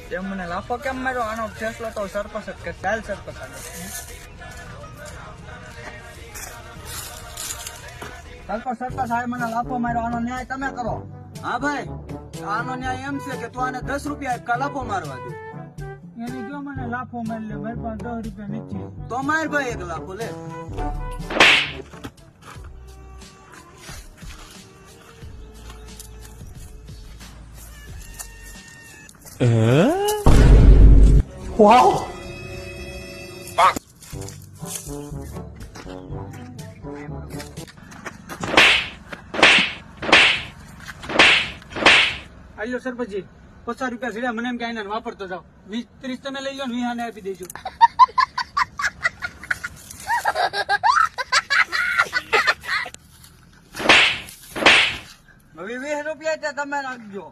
તે મને લાફો કેમ માર્યો? આનો ફેસલો તો સરપંચ જ કે ચાલ સરપંચ આગળ. સરપંચ સાહેબ મને લાફો માર્યો, આનો ન્યાય તમે કરો. હા ભાઈ, આનો ન્યાય એમ છે કે તું આને 10 રૂપિયા કલાપો મારવા દે. એની જો મને લાફો મારી લે, મારી પાસે 10 રૂપિયા નથી. તો માર ભાઈ એક લાફો લે. વાવ. આલ્યો સરપંચજી 50 રૂપિયા સીધા મને એમ કે આઈને વાપરતો જાવ. 20-30 તમે લઈ લો ને 20 આને આપી દેજો. હવે 20 રૂપિયા તમે રાખજો.